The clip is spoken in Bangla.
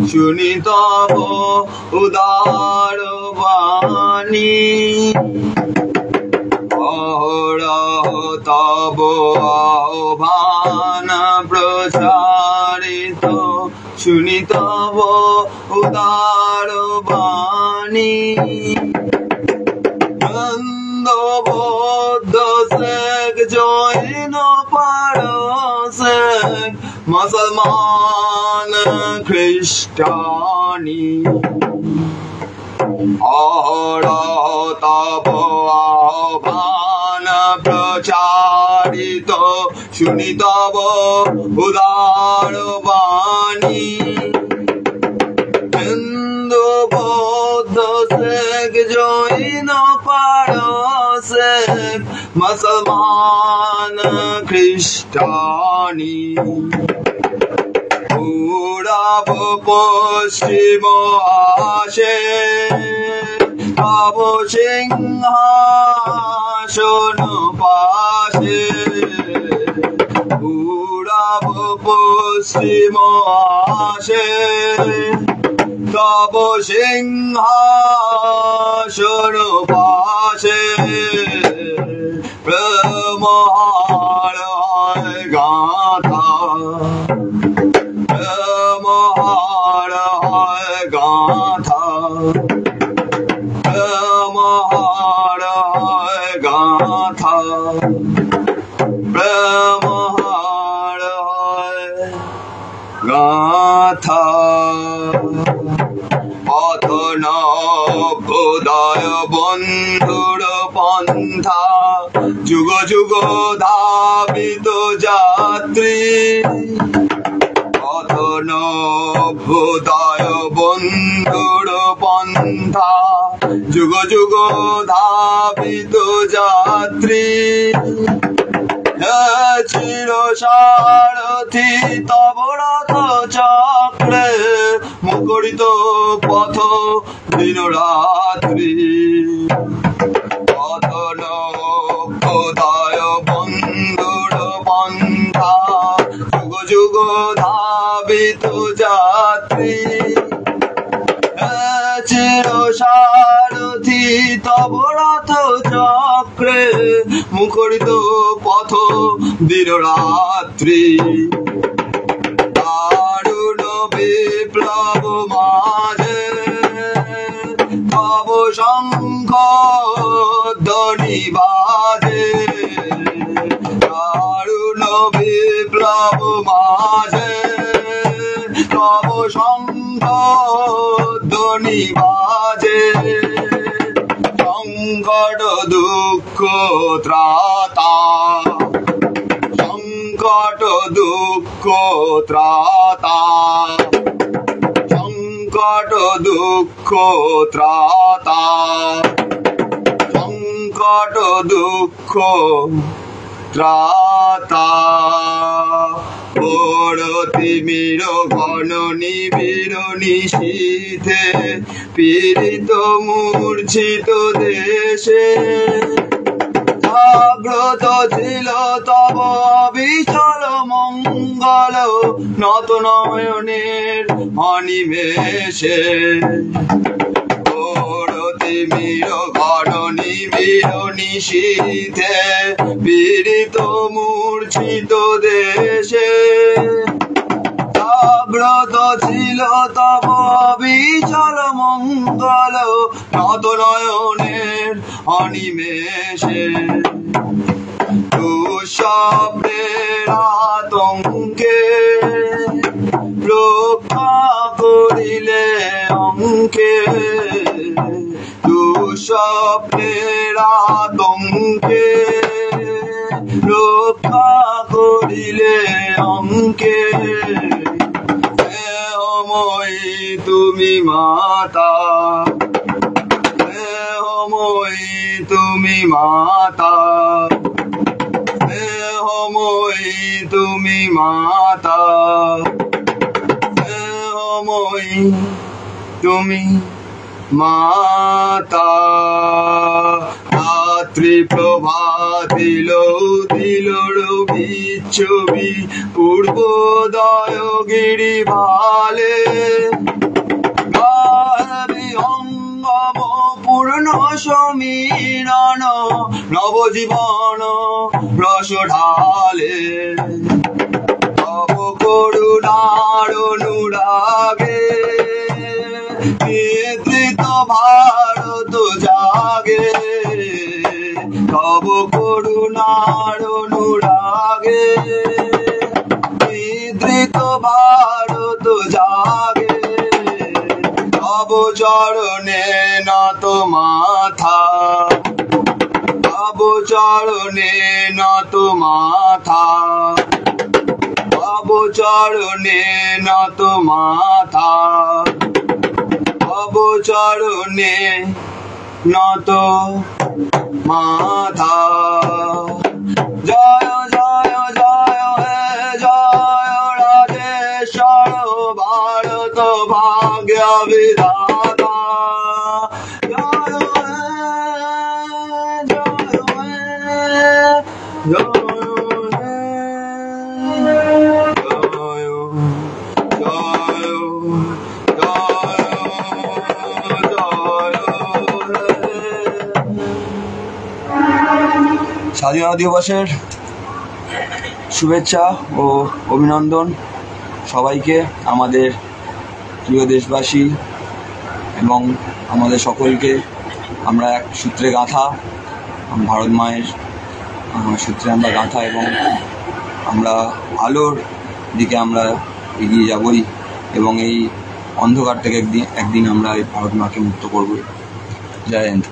শুনি তব উদার বাণী অহরহ তব আহ্বান প্রচারিত শুনি তব উদার বাণী বৌদ্ধ শেখ জৈন পারসেক মুসলমান খ্রিস্টানি অহরহ তব আহ্বান প্রচারিত শুনি তব উদার বাণী হিন্দু বৌদ্ধ শেখ জৈন পারসেক মুসলমান খ্রিস্টানি পূরব পশ্চিম আসে তব সিংহাসন পাশে পূরব পশ্চিম আসে তব সিংহাসন পাশে প্রেমহার হয় গাথা প্রেমহার হয় গাথা প্রেমহার হয় গাথা প্রেমহার হয় গাথা অথন বোধয় বন্ধুর পন্থা যুগ যুগ ধাবিত যাত্রী অথন বোধয় বন্ধুর পন্থা যুগ যুগ ধাবিত যাত্রী চির সারথি তব রথ চক্রে মুখরিত পথ দিন রাত্রি অথন বোধয় বন্ধুর পন্থা যুগ যুগ ধাবিত যাত্রী চির সারথি তব রথ চক্রে মুখরিত পথ দিন রাত্রি দারুণ বিপ্লব মাঝে তব শঙ্খ ধ্বনি বাজে দারুণ বিপ্লব মাঝে তব শঙ্খ ধ্বনি বাজে সংকট দুঃখ ত্রাতা সংকট দুঃখ ত্রাতা সংকট দুঃখ ত্রাতা সংকট দুঃখ ত্রাতা বড় তিমির ঘন নিবিড় নিশীথে পীড়িত মূর্ছিত দেশে জাগ্রত ছিল তব বিচল মঙ্গল নত নয়নের অনিমেষে তিমির ঘন নিবিড় নিশীথে পীড়িত মূর্ছিত দেশে জাগ্রত ছিল তব বিচল মঙ্গল নত নয়নের অনিমেষে দুঃস্বপ্নের আতঙ্কে রক্ষা করিলে অঙ্কে দুঃস্বপ্নের আতঙ্কে রক্ষা করিলে অঙ্কে দেহময়ী তুমি মাতা দেহময়ী তুমি মাতা দেহময়ী তুমি মাতা দেহময়ী তুমি মাতা রাত্রি প্রভাতিল দিল বিচ্ছবি পূর্বোদয় গিরি ভালে অঙ্গম পূর্ণ সমীরণ নবজীবন রস ঢালে তব করুণার অনুরাগে নিদ্রিত ভারত জাগে তব করুণার অনুরাগে নিদ্রিত ভারত জাগে তব চরণে নত মাথা তব চরণে নত মাথা তব চরণে নত মাথা তব চরণে নত মাথা জয় জয় জয় হে জয় রাজেশ্বর ভারত ভাগ্য বিধাতা জয় হে জয় হে জয় স্বাধীনতা দিবসের শুভেচ্ছা ও অভিনন্দন সবাইকে, আমাদের প্রিয় দেশবাসী এবং আমাদের সকলকে। আমরা এক সূত্রে গাঁথা, ভারত মায়ের সূত্রে আমরা গাঁথা এবং আমরা আলোর দিকে আমরা এগিয়ে যাবই এবং এই অন্ধকার থেকে একদিন আমরা এই ভারত মাকে মুক্ত করবই। জয় হিন্দ।